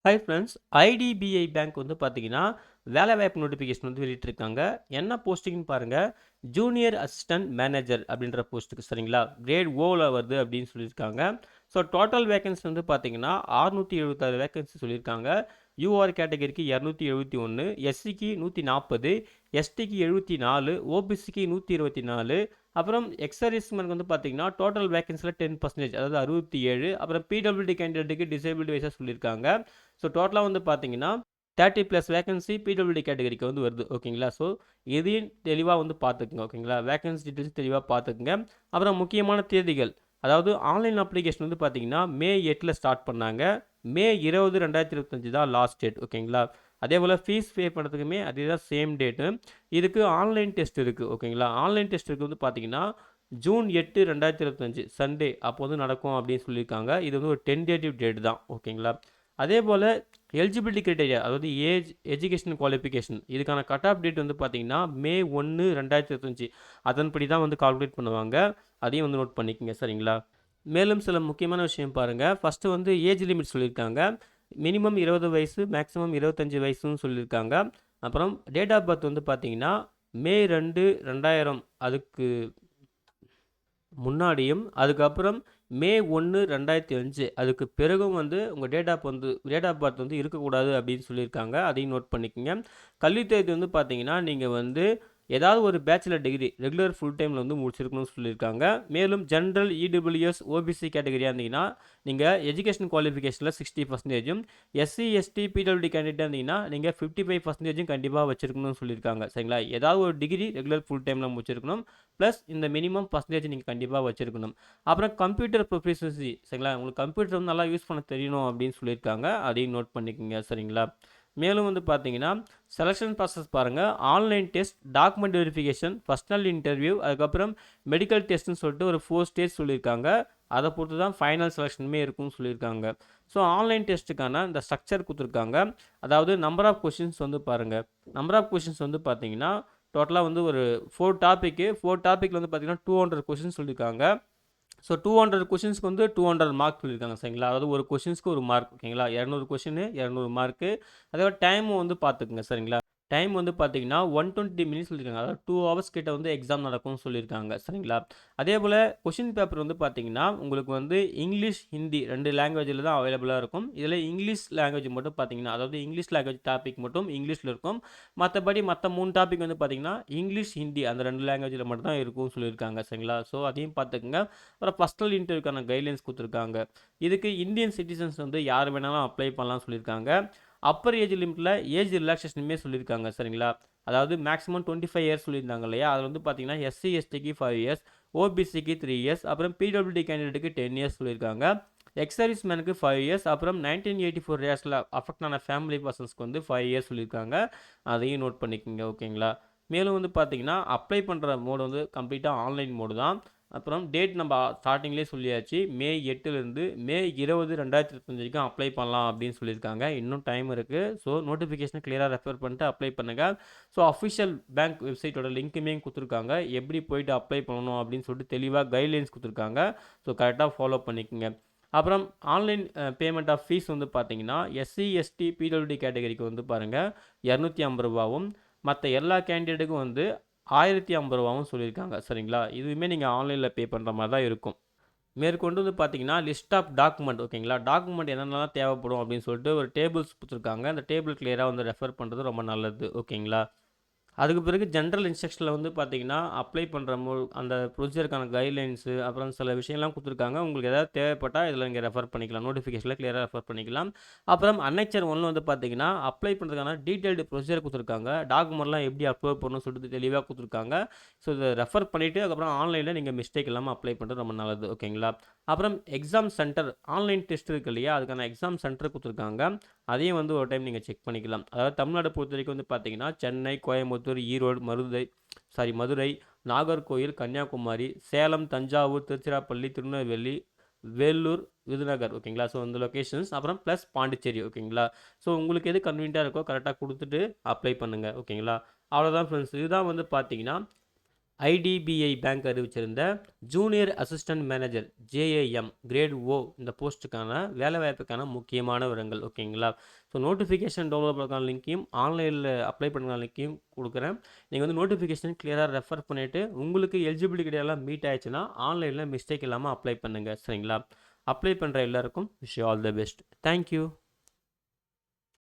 Hi friends, IDBI bank வந்து பார்த்தீங்கன்னா, வேலைவாய்ப்பு நோட்டிஃபிகேஷன் வந்து வெளியிட்டிருக்காங்க. என்ன போஸ்டிங்னு பாருங்க, ஜூனியர் அசிஸ்டன்ட் மேனேஜர் அப்படின்ற போஸ்ட்டுக்கு சரிங்களா? கிரேட் ஓல வருது அப்படின்னு சொல்லியிருக்காங்க. ஸோ டோட்டல் வேகன்சி வந்து பார்த்தீங்கன்னா, 676 வேகன்சி சொல்லியிருக்காங்க. யூஆர் கேட்டகரிக்கு 271, எஸ்சிக்கு 140, எஸ்டிக்கு 74, ஓபிசிக்கு 124, அப்புறம் எக்ஸ் சர்வீஸ்மேனுக்கு வந்து பார்த்தீங்கன்னா, டோட்டல் வேகன்சியில் 10% அதாவது 67, அப்புறம் பிடபிள்யூடி கேண்டிடேட்டுக்கு டிசேபிலிட்டி வைஸாக சொல்லியிருக்காங்க. ஸோ டோட்டலாக வந்து பார்த்தீங்கன்னா 30+ வேகன்சி பிடபிள்யூடி கேட்டகரிக்கு வந்து வருது ஓகேங்களா. ஸோ இதையும் தெளிவாக வந்து பார்த்துக்குங்க ஓகேங்களா. வேகன்சி டீட்டெயில்ஸ் தெளிவாக பார்த்துக்குங்க. அப்புறம் முக்கியமான தேதிகள், அதாவது ஆன்லைன் அப்ளிகேஷன் வந்து பார்த்தீங்கன்னா மே 8 ஸ்டார்ட் பண்ணாங்க. மே 20 2025 தான் லாஸ்ட் டேட் ஓகேங்களா. அதே போல் ஃபீஸ் பே பண்ணுறதுக்குமே அதே தான் சேம் டேட்டு. இதுக்கு ஆன்லைன் டெஸ்ட் இருக்குது ஓகேங்களா. ஆன்லைன் டெஸ்ட்டுக்கு வந்து பார்த்தீங்கன்னா ஜூன் 8 2025 சண்டே அப்போ வந்து நடக்கும் அப்படின்னு சொல்லியிருக்காங்க. இது வந்து ஒரு டென்டேட்டிவ் டேட் தான் ஓகேங்களா. அதே போல் எலிஜிபிலிட்டி கிரைட்டீரியா, அதாவது ஏஜ், எஜுகேஷன் குவாலிஃபிகேஷன், இதுக்கான கட் ஆஃப் டேட் வந்து பார்த்தீங்கன்னா மே 1 2025 அதன்படி தான் வந்து கால்குலேட் பண்ணுவாங்க. அதையும் வந்து நோட் பண்ணிக்கோங்க சரிங்களா. மேலும் சில முக்கியமான விஷயம் பாருங்கள். ஃபஸ்ட்டு வந்து ஏஜ் லிமிட் சொல்லியிருக்காங்க. மினிமம் 20 வயசு, மேக்ஸிமம் 25 வயசுன்னு சொல்லியிருக்காங்க. அப்புறம் டேட் ஆஃப் பர்த் வந்து பார்த்தீங்கன்னா மே 2 2000 அதுக்கு முன்னாடியும், அதுக்கப்புறம் மே 1 2005 அதுக்கு பிறகும் வந்து உங்கள் டேட் ஆஃப் பர்த் வந்து இருக்கக்கூடாது அப்படின்னு சொல்லியிருக்காங்க. அதையும் நோட் பண்ணிக்கோங்க. கல்வித் தகுதி வந்து பார்த்தீங்கன்னா நீங்கள் வந்து ஏதாவது ஒரு பேச்சுலர் டிகிரி ரெகுலர் ஃபுல் டைமில் வந்து முடிச்சிருக்கணும்னு சொல்லியிருக்காங்க. மேலும் ஜென்ரல், இடபிள்யூஎஸ், ஓபிசி கேட்டகரியாக இருந்தீங்கன்னா நீங்கள் எஜுகேஷன் குவாலிஃபிகேஷனில் 60%, எஸ்சி, எஸ்டி, பிடபிள்யூடி கேண்டிடேட்டாக இருந்தீங்கன்னா நீங்கள் 55% கண்டிப்பாக வச்சிருக்கணும்னு சொல்லியிருக்காங்க சரிங்களா. ஏதாவது ஒரு டிகிரி ரெகுலர் ஃபுல் டைமில் முடிச்சிருக்கணும். ப்ளஸ் இந்த மினிமம் பர்சன்டேஜ் நீங்கள் கண்டிப்பாக வச்சிருக்கணும். அப்புறம் கம்ப்யூட்டர் ப்ரொஃபிஷியன்சி சரிங்களா. உங்களுக்கு கம்ப்யூட்டர் வந்து நல்லா யூஸ் பண்ண தெரியணும் அப்படின்னு சொல்லியிருக்காங்க. அதையும் நோட் பண்ணிக்கோங்க சரிங்களா. மேலும் வந்து பார்த்தீங்கன்னா செலெக்ஷன் ப்ராசஸ் பாருங்கள். Online test, document verification, personal interview, அதுக்கப்புறம் மெடிக்கல் டெஸ்ட்னு சொல்லிட்டு ஒரு 4 ஸ்டேஜ் சொல்லியிருக்காங்க. அதை பொறுத்து தான் ஃபைனல் செலெக்ஷனுமே இருக்கும்னு சொல்லியிருக்காங்க. ஸோ ஆன்லைன் டெஸ்ட்டுக்கான இந்த ஸ்ட்ரக்சர் கொடுத்துருக்காங்க. அதாவது நம்பர் ஆஃப் கொஷின்ஸ் வந்து பாருங்கள். நம்பர் ஆஃப் கொஷின்ஸ் வந்து பார்த்தீங்கன்னா டோட்டலாக வந்து ஒரு 4 டாப்பிக்கில் வந்து பார்த்தீங்கன்னா 200 கொஷின்ஸ் சொல்லியிருக்காங்க. ஸோ 200 கொஷின்ஸ்க்கு வந்து 200 மார்க் சொல்லியிருக்காங்க சரிங்களா. அதாவது ஒரு கொஷின்ஸ்க்கு ஒரு மார்க் ஓகேங்களா. 200 கொஷின் 200 மார்க்கு. அதே மாதிரி டைமும் வந்து பார்த்துக்குங்க சரிங்களா. டைம் வந்து பார்த்தீங்கன்னா 120 மினிட்ஸ் சொல்லியிருக்காங்க. அதாவது 2 ஹவர்ஸ் கிட்ட வந்து எக்ஸாம் நடக்கும்னு சொல்லியிருக்காங்க சரிங்களா. அதே போல் கொஷின் பேப்பர் வந்து பார்த்தீங்கன்னா உங்களுக்கு வந்து இங்கிலீஷ், ஹிந்தி 2 லாங்குவேஜில் தான் அவைலபிளாக இருக்கும். இதில் இங்கிலீஷ் லாங்குவேஜ் மட்டும் பார்த்தீங்கன்னா, அதாவது இங்கிலீஷ் லாங்குவேஜ் டாபிக் மட்டும் இங்கிலீஷில் இருக்கும். மற்றபடி மற்ற 3 டாபிக் வந்து பார்த்தீங்கன்னா இங்கிலீஷ், ஹிந்தி அந்த 2 லாங்குவேஜில் மட்டும் தான் இருக்கும்னு சொல்லியிருக்காங்க சரிங்களா. ஸோ அதையும் பார்த்துக்குங்க. அப்புறம் பர்சனல் இன்டர்வியூக்கான கைட்லைன்ஸ் கொடுத்துருக்காங்க. இதுக்கு இந்தியன் சிட்டிசன்ஸ் வந்து யார் வேணாலும் அப்ளை பண்ணலாம்னு சொல்லியிருக்காங்க. அப்பர் ஏஜ் லிமிட்டில் ஏஜ் ரிலாக்ஸேஷனுமே சொல்லியிருக்காங்க சரிங்களா. அதாவது மேக்ஸிமம் 25 இயர்ஸ் சொல்லியிருந்தாங்க இல்லையா. அது வந்து பார்த்தீங்கன்னா எஸ்சி, எஸ்டிக்கு 5 இயர்ஸ், ஓபிசிக்கு 3 இயர்ஸ், அப்புறம் பிடபிள்யூடி கேண்டிடேட்டுக்கு 10 இயர்ஸ் சொல்லியிருக்காங்க. எக்ஸ் சர்வீஸ் மேனுக்கு 5 இயர்ஸ், அப்புறம் 1984 இயர்ஸில் அஃபெக்ட் ஆன ஃபேமிலி பர்சன்ஸ்க்கு வந்து 5 இயர்ஸ் சொல்லியிருக்காங்க. அதையும் நோட் பண்ணிக்கோங்க ஓகேங்களா. மேலும் வந்து பார்த்தீங்கன்னா அப்ளை பண்ணுற மோடு வந்து கம்ப்ளீட்டாக ஆன்லைன் மோடு தான். அப்புறம் டேட் நம்ம ஸ்டார்டிங்லேயே சொல்லியாச்சு. மே 8லேருந்து மே 20 2025 வரைக்கும் அப்ளை பண்ணலாம் அப்படின்னு சொல்லியிருக்காங்க. இன்னும் டைம் இருக்குது. ஸோ நோட்டிஃபிகேஷனை கிளியராக ரெஃபர் பண்ணிட்டு அப்ளை பண்ணுங்கள். ஸோ அஃபிஷியல் பேங்க் வெப்சைட்டோட லிங்க்குமே கொடுத்துருக்காங்க. எப்படி போயிட்டு அப்ளை பண்ணணும் அப்படின்னு சொல்லிட்டு தெளிவாக கைட்லைன்ஸ் கொடுத்துருக்காங்க. ஸோ கரெக்டாக ஃபாலோ பண்ணிக்கோங்க. அப்புறம் ஆன்லைன் பேமெண்ட் ஆஃப் ஃபீஸ் வந்து பார்த்தீங்கன்னா எஸ்சி, எஸ்டி, பிடபிள்யூடி கேட்டகரிக்கு வந்து பாருங்கள் 250 ரூபாவும், மற்ற எல்லா கேண்டிடேட்டுக்கும் வந்து 1050 ரூபாவும் சொல்லியிருக்காங்க சரிங்களா. இதுவுமே நீங்கள் ஆன்லைனில் பே பண்ணுற மாதிரி தான் இருக்கும். மேற்கொண்டு வந்து பார்த்தீங்கன்னா லிஸ்ட் ஆஃப் டாக்குமெண்ட் ஓகேங்களா. டாக்குமெண்ட் என்னென்னலாம் தேவைப்படும் அப்படின்னு சொல்லிட்டு ஒரு டேபிள்ஸ் கொடுத்துருக்காங்க. அந்த டேபிள் கிளியராக வந்து ரெஃபர் பண்ணுறது ரொம்ப நல்லது ஓகேங்களா. அதுக்கு பிறகு ஜென்ரல் இன்ஸ்ட்ரக்ஷனில் வந்து பார்த்தீங்கன்னா அப்ளை பண்ணுற அந்த ப்ரொசீஜருக்கான கைட்லைன்ஸு, அப்புறம் சில விஷயம்லாம் கொடுத்துருக்காங்க. உங்களுக்கு ஏதாவது தேவைப்பட்டால் இதில் நீங்கள் ரெஃபர் பண்ணிக்கலாம். நோட்டிஃபிகேஷனில் கிளியராக ரெஃபர் பண்ணிக்கலாம். அப்புறம் அன்னெக்சர் 1 வந்து பார்த்தீங்கன்னா அப்ளை பண்ணுறதுக்கான டீட்டெயில்டு ப்ரொசீஜர் கொடுத்துருக்காங்க. டாக்குமெண்ட்லாம் எப்படி அப்லோட் பண்ணணும்னு சொல்லிட்டு தெளிவாக கொடுத்துருக்காங்க. ஸோ இதை ரெஃபர் பண்ணிவிட்டு அதுக்கப்புறம் ஆன்லைனில் நீங்கள் மிஸ்டேக் இல்லாமல் அப்ளை பண்ணுறது ரொம்ப நல்லது ஓகேங்களா. அப்புறம் எக்ஸாம் சென்டர், ஆன்லைன் டெஸ்ட் இருக்கு இல்லையா, அதுக்கான எக்ஸாம் சென்டர் கொடுத்துருக்காங்க. அதையும் வந்து ஒரு டைம் நீங்கள் செக் பண்ணிக்கலாம். அதாவது தமிழ்நாடு பொறுத்த வரைக்கும் வந்து பார்த்தீங்கன்னா சென்னை, கோயம்புத்தூர், ஈரோடு, மதுரை, நாகர்கோயில், கன்னியாகுமரி, சேலம், தஞ்சாவூர், திருச்சிராப்பள்ளி, திருநெல்வேலி, வேலூர், விருதுநகர் ஓகேங்களா. ஸோ இந்த லொக்கேஷன்ஸ், அப்புறம் ப்ளஸ் பாண்டிச்சேரி ஓகேங்களா. ஸோ உங்களுக்கு எது கன்வீனியண்ட்டாக இருக்கோ கரெக்டாக கொடுத்துட்டு அப்ளை பண்ணுங்கள் ஓகேங்களா. அவ்வளோதான் ஃப்ரெண்ட்ஸ். இதுதான் வந்து பார்த்தீங்கன்னா ஐடிபிஐ பேங்க் அறிவிச்சிருந்த junior assistant manager JAM grade O இந்த போஸ்ட்டுக்கான வேலைவாய்ப்புக்கான முக்கியமான விவரங்கள். ஓகேங்களா? ஸோ நோட்டிஃபிகேஷன் டவுன்லோட் பண்ணுறதுக்கான லிங்க்கையும் ஆன்லைனில் அப்ளை பண்ணுறதுக்கான லிங்க்கையும் கொடுக்குறேன். நீங்கள் வந்து நோட்டிஃபிகேஷன் கிளியராக ரெஃபர் பண்ணிவிட்டு உங்களுக்கு எலிஜிபிலிட்டி கிடையாதுலாம் மீட் ஆயிடுச்சுன்னா ஆன்லைனில் மிஸ்டேக் இல்லாமல் அப்ளை பண்ணுங்கள். சரிங்களா? அப்ளை பண்ணுற எல்லாருக்கும் wish you all the best. Thank you.